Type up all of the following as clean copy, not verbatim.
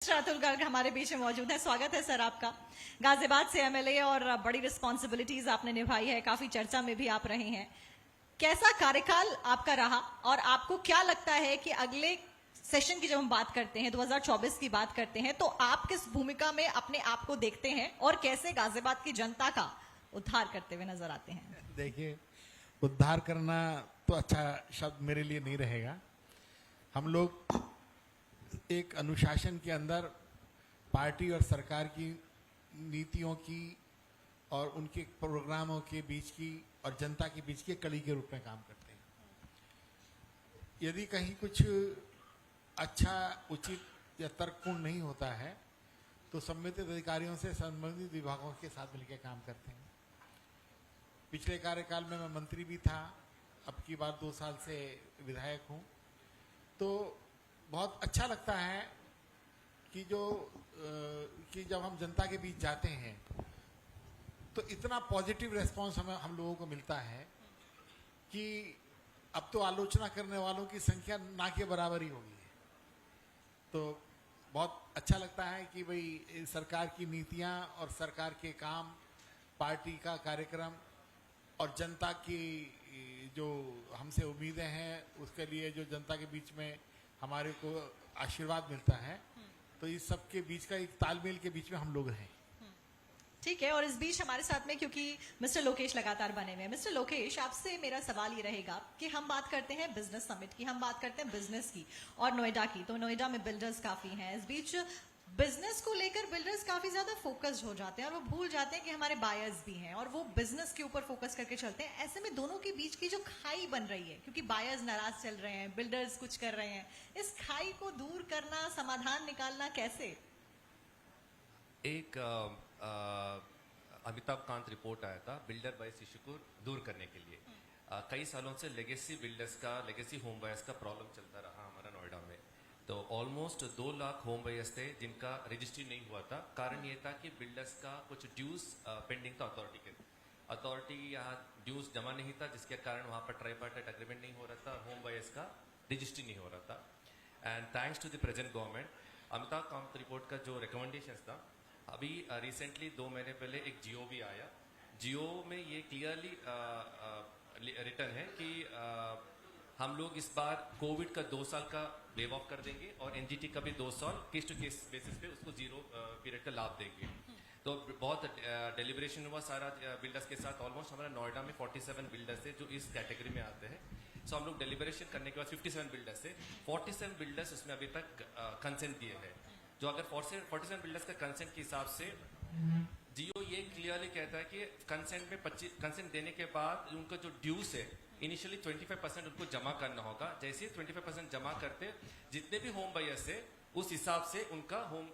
अतुल गर्ग हमारे बीच में मौजूद है। स्वागत है सर आपका। गाजियाबाद से एमएलए और बड़ी रिस्पॉन्सिबिलिटीज आपने निभाई है, काफी चर्चा में भी आप रहे हैं। कैसा कार्यकाल आपका रहा और आपको क्या लगता है कि अगले सेशन की जब हम बात करते हैं, 2024 की बात करते हैं, तो आप किस भूमिका में अपने आप को देखते हैं और कैसे गाजियाबाद की जनता का उद्धार करते हुए नजर आते हैं? देखिए, उद्धार करना तो अच्छा शब्द मेरे लिए नहीं रहेगा। हम लोग एक अनुशासन के अंदर पार्टी और सरकार की नीतियों की और उनके प्रोग्रामों के बीच की और जनता के बीच की कड़ी के रूप में काम करते हैं। यदि कहीं कुछ अच्छा, उचित या तर्कपूर्ण नहीं होता है तो संबंधित अधिकारियों से संबंधित विभागों के साथ मिलकर काम करते हैं। पिछले कार्यकाल में मैं मंत्री भी था, अब की बार 2 साल से विधायक हूं, तो बहुत अच्छा लगता है कि जब हम जनता के बीच जाते हैं तो इतना पॉजिटिव रेस्पॉन्स हम लोगों को मिलता है कि अब तो आलोचना करने वालों की संख्या ना के बराबर ही होगी। तो बहुत अच्छा लगता है कि भाई सरकार की नीतियां और सरकार के काम, पार्टी का कार्यक्रम और जनता की जो हमसे उम्मीदें हैं उसके लिए जो जनता के बीच में हमारे को आशीर्वाद मिलता है, तो इस सब के बीच का एक तालमेल के बीच में हम लोग हैं। ठीक है। और इस बीच हमारे साथ में क्योंकि मिस्टर लोकेश लगातार बने हुए हैं, मिस्टर लोकेश, आपसे मेरा सवाल ये रहेगा कि हम बात करते हैं बिजनेस समिट की, हम बात करते हैं बिजनेस की और नोएडा की, तो नोएडा में बिल्डर्स काफी हैं। इस बीच बिजनेस को लेकर बिल्डर्स काफी ज्यादा फोकस्ड हो जाते हैं और वो भूल जाते हैं कि हमारे बायर्स भी हैं और वो बिजनेस के ऊपर फोकस करके चलते हैं। ऐसे में दोनों के बीच की जो खाई बन रही है, क्योंकि बायर्स नाराज चल रहे हैं, बिल्डर्स कुछ कर रहे हैं, इस खाई को दूर करना, समाधान निकालना कैसे? एक अमिताभ कांत रिपोर्ट आया था बिल्डर बायर्स इशू को दूर करने के लिए। कई सालों से लेगेसी बिल्डर्स का, लेगेसी होम बायर्स का प्रॉब्लम चलता रहा हमारा नोएडा में। तो ऑलमोस्ट 2 लाख होम बायर्स थे जिनका रजिस्ट्री नहीं हुआ था। कारण ये था कि बिल्डर्स का कुछ ड्यूज पेंडिंग था अथॉरिटी यहाँ ड्यूज जमा नहीं था, जिसके कारण वहाँ पर ट्राइपार्टाइट एग्रीमेंट नहीं हो रहा था, होम बायर्स का रजिस्ट्री नहीं हो रहा था। And thanks to the present government, Amitabh Kant report का जो रिकमेंडेशन था, अभी रिसेंटली 2 महीने पहले एक जियो भी आया। जियो में ये क्लियरली रिटर्न है कि हम लोग इस बार कोविड का 2 साल का वेव ऑफ कर देंगे और एनजीटी का भी 2 साल केस टू केस बेसिस पे उसको 0 पीरियड का लाभ देंगे। तो बहुत डेलिब्रेशन हुआ सारा बिल्डर्स के साथ। ऑलमोस्ट हमारा नोएडा में 47 बिल्डर्स थे जो इस कैटेगरी में आते हैं। सो हम लोग डेलिब्रेशन करने के बाद 57 बिल्डर्स थे, 47 बिल्डर्स उसमें अभी तक कंसेंट दिए हैं। जो अगर 47 बिल्डर्स का कंसेंट के हिसाब से जियो ये क्लियरली कहता है कि कंसेंट में कंसेंट देने के बाद उनका जो ड्यूज है इनिशियली 25% उनको जमा करना होगा। जैसे ही 25% जमा करते, जितने भी होम बायर्स है उस हिसाब से उनका होम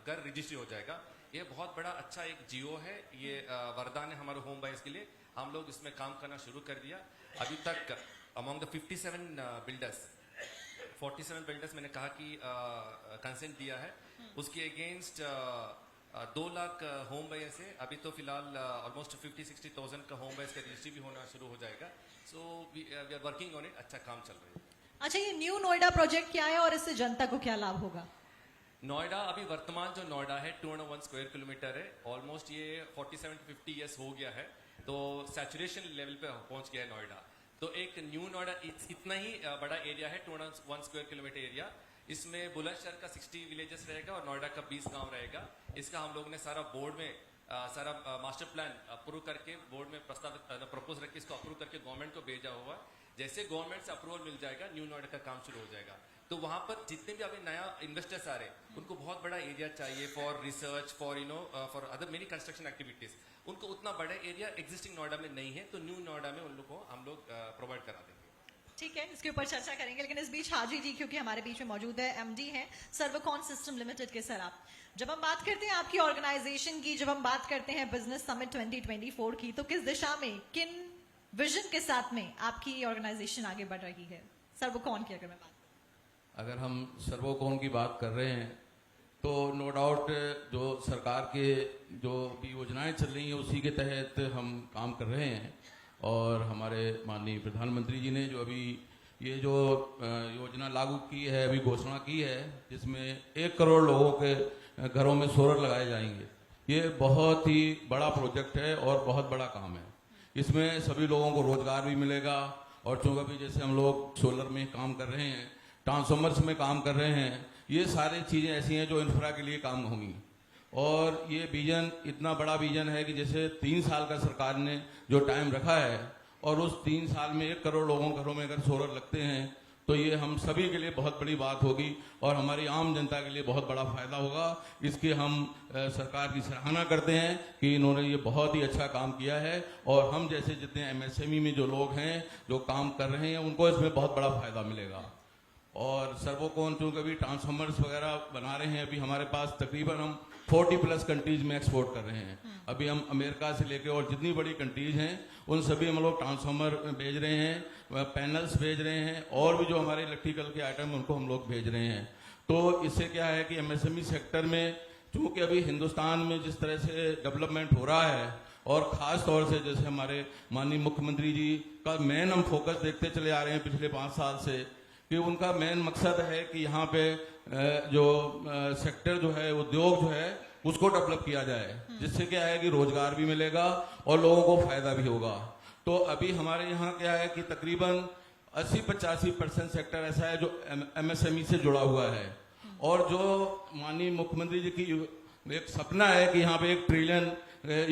घर रजिस्ट्री हो जाएगा। ये बहुत बड़ा अच्छा एक जियो है, ये वरदान है हमारे होम बायर्स के लिए। हम लोग इसमें काम करना शुरू कर दिया। अभी तक अमॉन्ग द 57 बिल्डर्स 47 बिल्डर्स मैंने कहा कि कंसेंट दिया है, उसके अगेंस्ट 2 लाख होम बायर्स है। अभी तो फिलहाल ऑलमोस्ट 50-60,000 का होम बायर्स का रजिस्ट्री भी होना शुरू हो जाएगा। So we are working on it. अच्छा काम चल रहा है। अच्छा, ये न्यू नोएडा प्रोजेक्ट क्या है और इससे जनता को क्या लाभ होगा? नोएडा अभी वर्तमान जो नोएडा है 201 स्क्वायर किलोमीटर है। ऑलमोस्ट ये 47-50 ईयर्स हो गया है, तो सैचुरेशन लेवल पे पहुंच गया है नोएडा। तो एक न्यू नोएडा इतना ही बड़ा एरिया है, 201 स्क्वायर किलोमीटर एरिया। इसमें बुलंदशहर का 60 विलेजेस रहेगा और नोएडा का 20 गांव रहेगा। इसका हम लोग ने सारा बोर्ड में सारा मास्टर प्लान अप्रूव करके बोर्ड में प्रपोज रख के इसको अप्रूव करके गवर्नमेंट को भेजा हुआ। जैसे गवर्नमेंट से अप्रूवल मिल जाएगा, न्यू नोएडा का काम शुरू हो जाएगा। तो वहां पर जितने भी अभी नया इन्वेस्टर्स आ रहे हैं उनको बहुत बड़ा एरिया चाहिए for research, for for other many construction activities. उनको उतना बड़ा एरिया एग्जिस्टिंग नोएडा में नहीं है, तो न्यू नोएडा में उन लोग को हम लोग प्रोवाइड करा देंगे। ठीक है, इसके ऊपर चर्चा करेंगे, लेकिन इस बीच हाजी जी क्योंकि हमारे बीच में मौजूद है, एमडी हैं सर्वकॉन सिस्टम लिमिटेड के। सर, आप जब हम बात करते हैं आपकी ऑर्गेनाइजेशन की, जब हम बात करते हैं बिजनेस समिट 2024 की, तो किस दिशा में, किन विजन के साथ में आपकी ऑर्गेनाइजेशन आगे बढ़ रही है? सर्वकॉन की अगर मैं बात, अगर हम सर्वकॉन की बात कर रहे हैं तो नो डाउट जो सरकार के जो भी योजनाएं चल रही हैं उसी के तहत हम काम कर रहे हैं। और हमारे माननीय प्रधानमंत्री जी ने जो अभी ये जो योजना लागू की है, अभी घोषणा की है, जिसमें 1 करोड़ लोगों के घरों में सोलर लगाए जाएंगे, ये बहुत ही बड़ा प्रोजेक्ट है और बहुत बड़ा काम है। इसमें सभी लोगों को रोजगार भी मिलेगा। और चूंकि अभी जैसे हम लोग सोलर में काम कर रहे हैं, ट्रांसफॉर्मर्स में काम कर रहे हैं, ये सारी चीजें ऐसी हैं जो इंफ्रा के लिए काम होंगी। और ये विजन इतना बड़ा विजन है कि जैसे 3 साल का सरकार ने जो टाइम रखा है, और उस 3 साल में 1 करोड़ लोगों के घरों में अगर सोलर लगते हैं तो ये हम सभी के लिए बहुत बड़ी बात होगी और हमारी आम जनता के लिए बहुत बड़ा फायदा होगा। इसकी हम सरकार की सराहना करते हैं कि इन्होंने ये बहुत ही अच्छा काम किया है, और हम जैसे जितने एमएसएमई में जो लोग हैं जो काम कर रहे हैं उनको इसमें बहुत बड़ा फायदा मिलेगा। और सर्वोकोन चूंकि अभी ट्रांसफॉर्मर्स वगैरह बना रहे हैं, अभी हमारे पास तकरीबन हम 40+ कंट्रीज में एक्सपोर्ट कर रहे हैं। अभी हम अमेरिका से लेकर और जितनी बड़ी कंट्रीज हैं उन सभी हम लोग ट्रांसफॉर्मर भेज रहे हैं, पैनल्स भेज रहे हैं, और भी जो हमारे इलेक्ट्रिकल के आइटम उनको हम लोग भेज रहे हैं। तो इससे क्या है कि एमएसएमई सेक्टर में चूंकि अभी हिंदुस्तान में जिस तरह से डेवलपमेंट हो रहा है, और खास तौर से जैसे हमारे माननीय मुख्यमंत्री जी का मेन हम फोकस देखते चले आ रहे हैं पिछले 5 साल से, कि उनका मेन मकसद है कि यहाँ पे जो सेक्टर जो है, उद्योग जो है, उसको डेवलप किया जाए, जिससे क्या है कि रोजगार भी मिलेगा और लोगों को फायदा भी होगा। तो अभी हमारे यहाँ क्या है कि तकरीबन 80-85% सेक्टर ऐसा है जो एमएसएमई से जुड़ा हुआ है। और जो माननीय मुख्यमंत्री जी की एक सपना है कि यहाँ पे 1 ट्रिलियन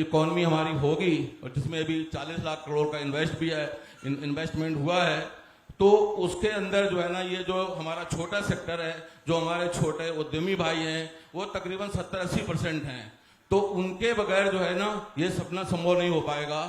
इकोनॉमी हमारी होगी, और जिसमें अभी 40 लाख करोड़ का इन्वेस्टमेंट हुआ है, तो उसके अंदर जो है ना, ये जो हमारा छोटा सेक्टर है, जो हमारे छोटे उद्यमी भाई हैं, वो तकरीबन 70-80% हैं। तो उनके बगैर जो है ना ये सपना संभव नहीं हो पाएगा।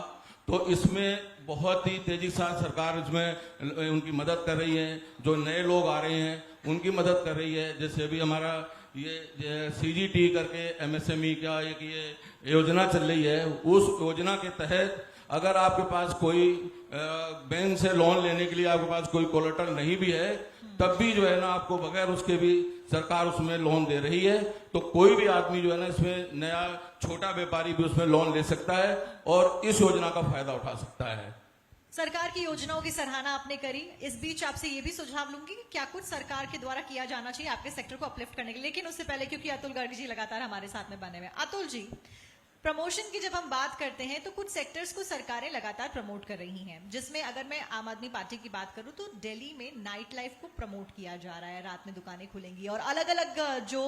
तो इसमें बहुत ही तेजी से सरकार इसमें उनकी मदद कर रही है। जो नए लोग आ रहे हैं उनकी मदद कर रही है। जैसे अभी हमारा ये CGT करके एमएसएमई का एक ये योजना चल रही है, उस योजना के तहत अगर आपके पास कोई बैंक से लोन लेने के लिए आपके पास कोई कोलेटरल नहीं भी है, तब भी जो है ना आपको बगैर उसके भी सरकार उसमें लोन दे रही है। तो कोई भी आदमी जो है ना इसमें, नया छोटा व्यापारी भी उसमें लोन ले सकता है और इस योजना का फायदा उठा सकता है। सरकार की योजनाओं की सराहना आपने करी। इस बीच आपसे ये भी सुझाव लूंगी कि क्या कुछ सरकार के द्वारा किया जाना चाहिए आपके सेक्टर को अपलिफ्ट करने के लिए। लेकिन उससे पहले, क्योंकि अतुल गर्ग जी लगातार हमारे साथ में बने हुए, अतुल जी, प्रमोशन की जब हम बात करते हैं तो कुछ सेक्टर्स को सरकारें लगातार प्रमोट कर रही हैं, जिसमें अगर मैं आम आदमी पार्टी की बात करूं तो दिल्ली में नाइट लाइफ को प्रमोट किया जा रहा है, रात में दुकानें खुलेंगी और अलग अलग जो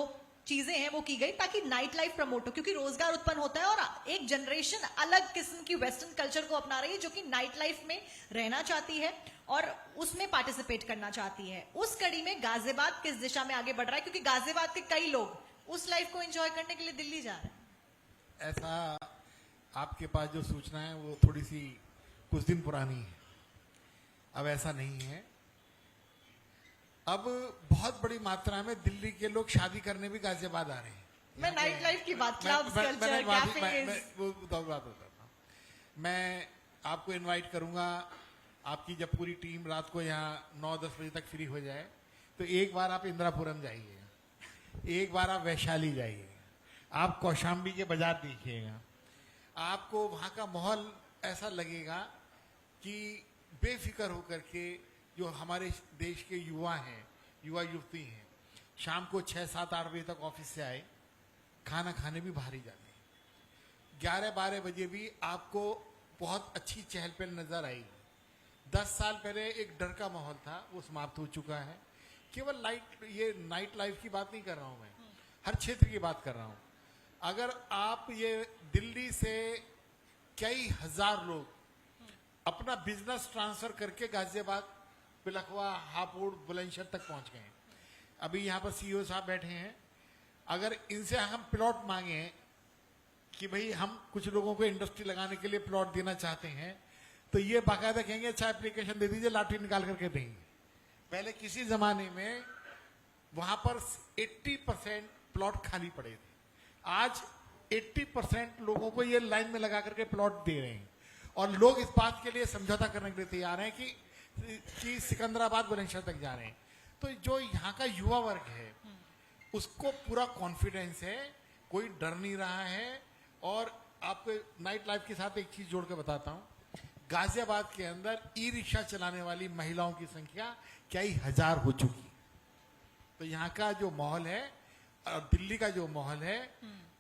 चीजें हैं वो की गई ताकि नाइट लाइफ प्रमोट हो, क्योंकि रोजगार उत्पन्न होता है और एक जनरेशन अलग किस्म की वेस्टर्न कल्चर को अपना रही है जो कि नाइट लाइफ में रहना चाहती है और उसमें पार्टिसिपेट करना चाहती है। उस कड़ी में गाजियाबाद किस दिशा में आगे बढ़ रहा है, क्योंकि गाजियाबाद के कई लोग उस लाइफ को एंजॉय करने के लिए दिल्ली जा रहे हैं। ऐसा आपके पास जो सूचना है वो थोड़ी सी कुछ दिन पुरानी है, अब ऐसा नहीं है। अब बहुत बड़ी मात्रा में दिल्ली के लोग शादी करने भी गाजियाबाद आ रहे हैं। मैं नाइट लाइफ की बात, क्लब्स, कल्चर, कैफेज, वो बात बताता हूँ। मैं आपको इनवाइट करूंगा, आपकी जब पूरी टीम रात को यहाँ 9-10 बजे तक फ्री हो जाए तो एक बार आप इंदिरापुरम जाइए, एक बार आप वैशाली जाइए, आप कौशाम्बी के बाजार देखिएगा। आपको वहाँ का माहौल ऐसा लगेगा कि बेफिक्र होकर के जो हमारे देश के युवा हैं, युवा युवती हैं, शाम को 6-7-8 बजे तक ऑफिस से आए, खाना खाने भी बाहर ही जाते हैं। 11-12 बजे भी आपको बहुत अच्छी चहल पहल नजर आएगी। 10 साल पहले एक डर का माहौल था, वो समाप्त हो चुका है। केवल ये नाइट लाइफ की बात नहीं कर रहा हूं मैं, हर क्षेत्र की बात कर रहा हूं। अगर आप ये दिल्ली से कई हजार लोग अपना बिजनेस ट्रांसफर करके गाजियाबाद, पिलखवा, हापुड़, बुलंदशहर तक पहुंच गए। अभी यहाँ पर CEO साहब बैठे हैं, अगर इनसे हम प्लॉट मांगे कि भाई हम कुछ लोगों को इंडस्ट्री लगाने के लिए प्लॉट देना चाहते हैं, तो ये बाकायदा कहेंगे अच्छा एप्लीकेशन दे दीजिए, लाठी निकाल करके देंगे। पहले किसी जमाने में वहां पर 80% प्लॉट खाली पड़े थे, आज 80% लोगों को ये लाइन में लगा करके प्लॉट दे रहे हैं और लोग इस बात के लिए समझौता करने के लिए तैयार हैं कि सिकंदराबाद, बुलंदशहर तक जा रहे हैं। तो जो यहाँ का युवा वर्ग है उसको पूरा कॉन्फिडेंस है, कोई डर नहीं रहा है। और आपको नाइट लाइफ के साथ एक चीज जोड़ के बताता हूँ, गाजियाबाद के अंदर ई रिक्शा चलाने वाली महिलाओं की संख्या कई हजार हो चुकी। तो यहाँ का जो माहौल है और दिल्ली का जो माहौल है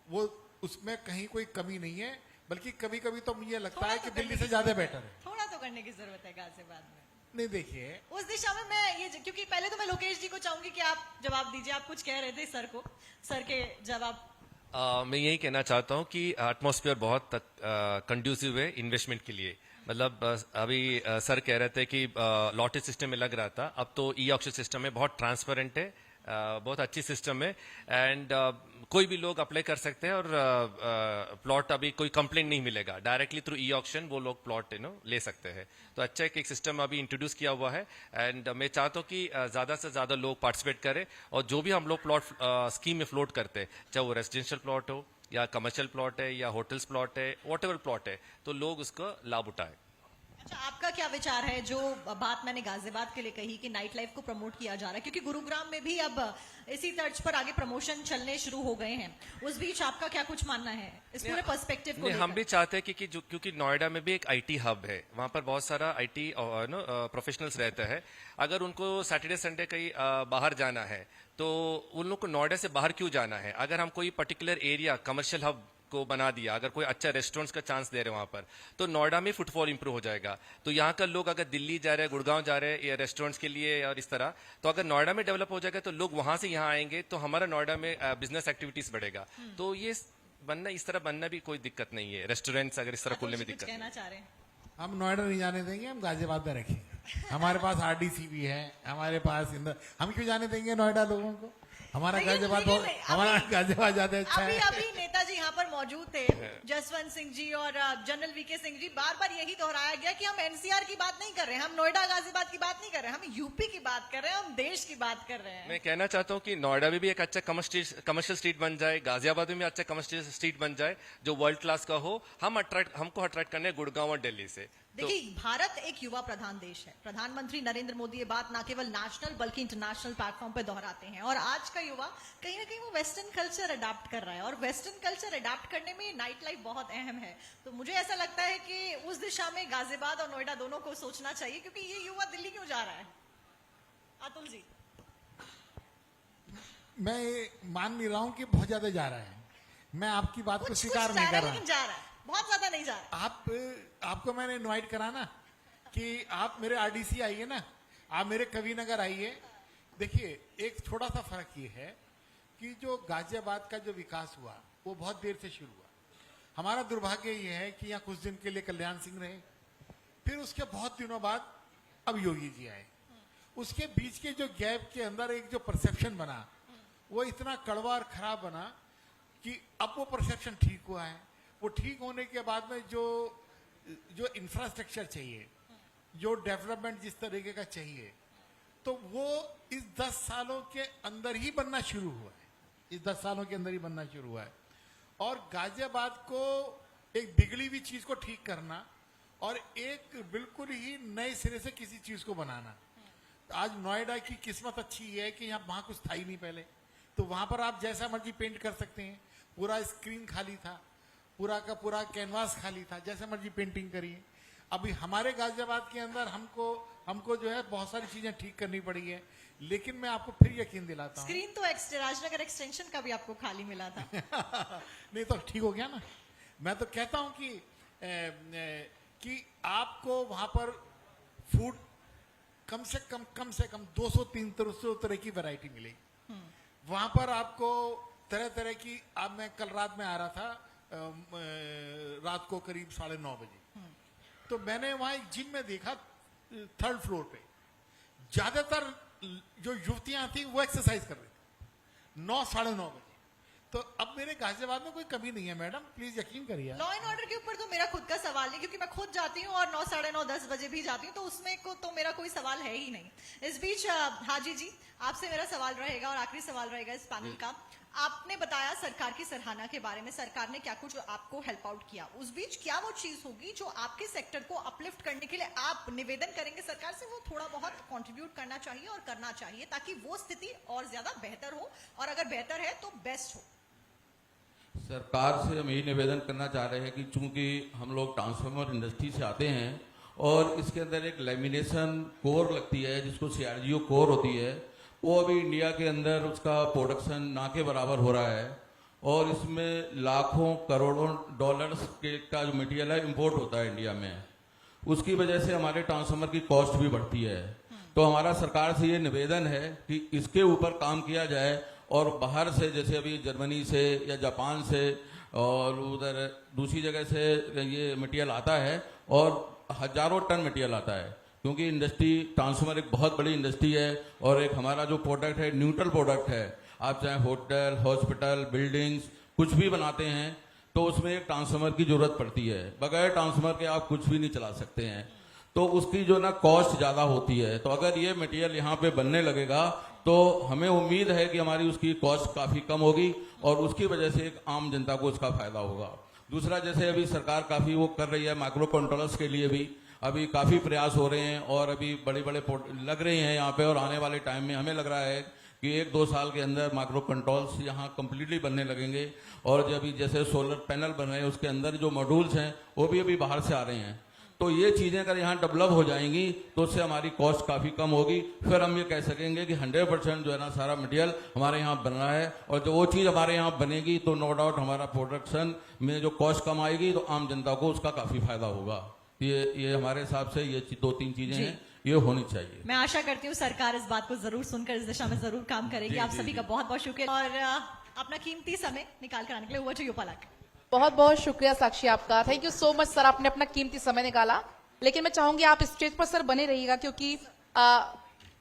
वो उसमें कहीं कोई कमी नहीं है, बल्कि कभी कभी तो मुझे लगता है कि दिल्ली से ज्यादा बेटर है। थोड़ा तो करने की जरूरत है गाजियाबाद में। नहीं देखिए, उस दिशा में मैं ये, क्योंकि पहले तो मैं लोकेश जी को चाहूंगी कि आप जवाब दीजिए। आप कुछ कह रहे थे सर को, सर के जवाब। मैं यही कहना चाहता हूँ कि एटमॉस्फेयर बहुत कंड्यूसिव है इन्वेस्टमेंट के लिए। मतलब अभी सर कह रहे थे कि लॉटरी सिस्टम में लग रहा था, अब तो ई ऑक्शन सिस्टम है, बहुत ट्रांसपेरेंट है, बहुत अच्छी सिस्टम है एंड कोई भी लोग अप्लाई कर सकते हैं और प्लॉट अभी कोई कंप्लेंट नहीं मिलेगा, डायरेक्टली थ्रू ई ऑक्शन वो लोग प्लॉट ले सकते हैं। तो अच्छा एक सिस्टम अभी इंट्रोड्यूस किया हुआ है एंड मैं चाहता हूँ कि ज्यादा से ज्यादा लोग पार्टिसिपेट करें और जो भी हम लोग प्लॉट स्कीम में फ्लोट करते हैं, चाहे वो रेजिडेंशियल प्लॉट हो या कमर्शियल प्लॉट है या होटल्स प्लॉट है, व्हाटएवर प्लॉट है, तो लोग उसका लाभ उठाएं। अच्छा, आपका क्या विचार है जो बात मैंने गाजियाबाद के लिए कही कि नाइट लाइफ को प्रमोट किया जा रहा है, क्योंकि गुरुग्राम में भी अब इसी तर्ज पर आगे प्रमोशन चलने शुरू हो गए हैं, उस बीच आपका क्या कुछ मानना है इस पूरे पर्सपेक्टिव को लेकर? हम भी चाहते हैं कि क्योंकि नोएडा में भी एक आईटी हब है, वहां पर बहुत सारा आईटी प्रोफेशनल्स रहते हैं। अगर उनको सैटरडे संडे कहीं बाहर जाना है तो उन लोग को नोएडा से बाहर क्यों जाना है? अगर हम कोई पर्टिकुलर एरिया कमर्शियल हब को बना दिया, अगर कोई अच्छा रेस्टोरेंट्स का चांस दे रहे हैं वहां पर, तो नोएडा में फुटफॉल इंप्रूव हो जाएगा। तो यहाँ का लोग अगर दिल्ली जा रहे हैं, गुड़गांव जा रहे हैं या रेस्टोरेंट्स के लिए और इस तरह, तो अगर नोएडा में डेवलप हो जाएगा तो लोग वहां से यहाँ आएंगे, तो हमारा नोएडा में बिजनेस एक्टिविटीज बढ़ेगा। तो ये बनना, इस तरह बनना भी कोई दिक्कत नहीं है। रेस्टोरेंट्स अगर इस तरह खुलने में कुछ दिक्कत कहना चाह रहे हैं? हम नोएडा नहीं जाने देंगे, हम गाजियाबाद में रखेंगे। हमारे पास आरडीसी भी है, हमारे पास हम क्यों जाने देंगे नोएडा लोगों को? हमारा गाजियाबाद हमारा गाजियाबाद ज्यादा अच्छा है। अभी नेताजी यहाँ पर मौजूद थे, जसवंत सिंह जी और जनरल वीके सिंह जी, बार बार यही दोहराया गया कि हम एनसीआर की बात नहीं कर रहे हैं, हम नोएडा गाजियाबाद की बात नहीं कर रहे हैं, हम यूपी की बात कर रहे हैं, हम देश की बात कर रहे हैं। मैं कहना चाहता हूँ कि नोएडा में भी एक अच्छा कमर्शियल स्ट्रीट बन जाए, गाजियाबाद में भी अच्छा कमर्शियल स्ट्रीट बन जाए जो वर्ल्ड क्लास का हो। हमको अट्रैक्ट करने गुड़गांव और दिल्ली से। देखिए, भारत एक युवा प्रधान देश है। प्रधानमंत्री नरेंद्र मोदी ये बात न केवल नेशनल बल्कि इंटरनेशनल प्लेटफॉर्म पे दोहराते हैं, और आज का युवा कहीं ना कहीं वो वेस्टर्न कल्चर अडॉप्ट कर रहा है, और वेस्टर्न कल्चर अडॉप्ट करने में नाइट लाइफ बहुत अहम है। तो मुझे ऐसा लगता है कि उस दिशा में गाजियाबाद और नोएडा दोनों को सोचना चाहिए, क्योंकि ये युवा दिल्ली क्यों जा रहा है? अतुल जी। मैं मान नहीं रहा हूँ कि बहुत ज्यादा जा रहा है, मैं आपकी बात को स्वीकार नहीं कर रहा, लेकिन जा रहा है, बहुत ज्यादा नहीं जा रहा। आपको मैंने इनवाइट करा ना कि आप मेरे आरडीसी आइए ना, आप मेरे कविनगर आइए। देखिए, एक छोटा सा फर्क ये है कि जो गाजियाबाद का जो विकास हुआ वो बहुत देर से शुरू हुआ। हमारा दुर्भाग्य ये है कि यहाँ कुछ दिन के लिए कल्याण सिंह रहे, फिर उसके बहुत दिनों बाद अब योगी जी आए। उसके बीच के जो गैप के अंदर एक जो परसेप्शन बना वो इतना कड़वा और खराब बना कि अब वो परसेप्शन ठीक हुआ है। वो ठीक होने के बाद में जो इंफ्रास्ट्रक्चर चाहिए, जो डेवलपमेंट जिस तरीके का चाहिए, तो वो इस 10 सालों के अंदर ही बनना शुरू हुआ है, इस 10 सालों के अंदर ही बनना शुरू हुआ है। और गाजियाबाद को एक बिगड़ी हुई चीज को ठीक करना और एक बिल्कुल ही नए सिरे से किसी चीज को बनाना। आज नोएडा की किस्मत अच्छी है कि यहाँ वहां कुछ था ही नहीं पहले, तो वहां पर आप जैसा मर्जी पेंट कर सकते हैं। पूरा स्क्रीन खाली था, पूरा का पूरा कैनवास खाली था, जैसे मर्जी पेंटिंग करिए। अभी हमारे गाजियाबाद के अंदर हमको जो है बहुत सारी चीजें ठीक करनी पड़ी है, लेकिन मैं आपको फिर यकीन दिलाता हूँ, स्क्रीन तो राजनगर एक्सटेंशन का भी आपको खाली मिला था। नहीं तो ठीक हो गया ना। मैं तो कहता हूँ कि आपको वहां पर फूड कम से कम 200-300 तरह की वैरायटी मिलेगी। वहां पर आपको तरह तरह की, अब मैं कल रात में आ रहा था, रात को करीब 9:30 बजे, तो मैंने वहां एक जिम में देखा 3rd फ्लोर पे ज्यादातर जो युवतियां थी वो एक्सरसाइज कर रही थी 9-9:30 बजे। तो अब मेरे गाजियाबाद में कोई कमी नहीं है मैडम, प्लीज यकीन करिए। लॉ एंड ऑर्डर के ऊपर तो मेरा खुद का सवाल नहीं, क्योंकि मैं खुद जाती हूँ और 9-9:30 10 बजे भी जाती हूँ, तो उसमें को तो मेरा कोई सवाल है ही नहीं। इस बीच हाजी जी, आपसे मेरा सवाल रहेगा और आखिरी सवाल रहेगा इस पैनल का। आपने बताया सरकार की सराहना के बारे में, सरकार ने क्या कुछ आपको हेल्प आउट किया, उस बीच क्या वो चीज होगी जो आपके सेक्टर को अपलिफ्ट करने के लिए आप निवेदन करेंगे सरकार से, वो थोड़ा बहुत कंट्रीब्यूट करना चाहिए और करना चाहिए, ताकि वो स्थिति और ज्यादा बेहतर हो, और अगर बेहतर है तो बेस्ट हो? सरकार से हम यही निवेदन करना चाह रहे हैं कि चूंकि हम लोग ट्रांसफार्मर इंडस्ट्री से आते हैं और इसके अंदर एक लेमिनेशन कोर लगती है जिसको CRGO कोर होती है, वो अभी इंडिया के अंदर उसका प्रोडक्शन ना के बराबर हो रहा है और इसमें लाखों करोड़ों डॉलर्स का जो मटेरियल है इंपोर्ट होता है इंडिया में। उसकी वजह से हमारे ट्रांसफार्मर की कॉस्ट भी बढ़ती है। तो हमारा सरकार से ये निवेदन है कि इसके ऊपर काम किया जाए और बाहर से जैसे अभी जर्मनी से या जापान से और उधर दूसरी जगह से ये मटेरियल आता है और हजारों टन मटेरियल आता है, क्योंकि इंडस्ट्री ट्रांसफार्मर एक बहुत बड़ी इंडस्ट्री है और एक हमारा जो प्रोडक्ट है न्यूट्रल प्रोडक्ट है। आप चाहे होटल, हॉस्पिटल, बिल्डिंग्स कुछ भी बनाते हैं तो उसमें एक ट्रांसफार्मर की जरूरत पड़ती है। बगैर ट्रांसफार्मर के आप कुछ भी नहीं चला सकते हैं, तो उसकी जो ना कॉस्ट ज्यादा होती है। तो अगर ये मटेरियल यहाँ पे बनने लगेगा तो हमें उम्मीद है कि हमारी उसकी कॉस्ट काफी कम होगी और उसकी वजह से एक आम जनता को उसका फायदा होगा। दूसरा, जैसे अभी सरकार काफी वो कर रही है माइक्रो कंट्रोलर्स के लिए भी अभी काफी प्रयास हो रहे हैं और अभी बड़े बड़े लग रहे हैं यहाँ पे, और आने वाले टाइम में हमें लग रहा है कि 1-2 साल के अंदर माइक्रो कंट्रोल्स यहाँ कंप्लीटली बनने लगेंगे। और जब जैसे सोलर पैनल बन रहे हैं उसके अंदर जो मॉड्यूल्स हैं वो भी अभी बाहर से आ रहे हैं। तो ये चीजें अगर यहाँ डेवलप हो जाएंगी तो उससे हमारी कॉस्ट काफी कम होगी। फिर हम ये कह सकेंगे कि 100% जो है ना सारा मटेरियल हमारे यहाँ बन रहा है, और जो वो चीज हमारे यहाँ बनेगी तो नो डाउट हमारा प्रोडक्शन में जो कॉस्ट कम आएगी तो आम जनता को उसका काफी फायदा होगा। ये हमारे हिसाब से ये 2-3 चीजें हैं, ये होनी चाहिए। मैं आशा करती हूँ सरकार इस बात को जरूर सुनकर इस दिशा में जरूर काम करेगी। आप सभी का बहुत बहुत शुक्रिया और अपना कीमती समय निकाल कर आने के लिए। हुआ जो पलक, बहुत बहुत शुक्रिया साक्षी आपका। Thank you so much sir, आपने अपना कीमती समय निकाला। लेकिन मैं चाहूंगी आप स्टेज पर सर बने रहिएगा, क्योंकि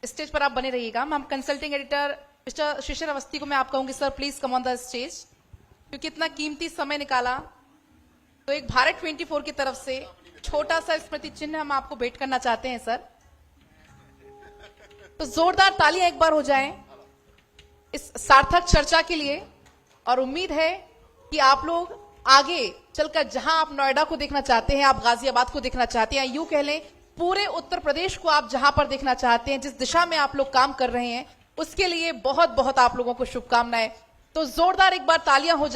स्टेज पर आप बने रहिएगा। हम कंसल्टिंग एडिटर मिस्टर शिशिर अवस्थी को मैं आप कहूंगी sir please come on the stage, क्योंकि इतना कीमती समय निकाला। तो एक भारत 24 की तरफ से छोटा सा स्मृति चिन्ह हम आपको भेंट करना चाहते हैं सर। तो जोरदार तालियां एक बार हो जाएं इस सार्थक चर्चा के लिए, और उम्मीद है कि आप लोग आगे चलकर जहां आप नोएडा को देखना चाहते हैं, आप गाजियाबाद को देखना चाहते हैं, यूं कह लें पूरे उत्तर प्रदेश को आप जहां पर देखना चाहते हैं, जिस दिशा में आप लोग काम कर रहे हैं, उसके लिए बहुत बहुत आप लोगों को शुभकामनाएं। तो जोरदार एक बार तालियां हो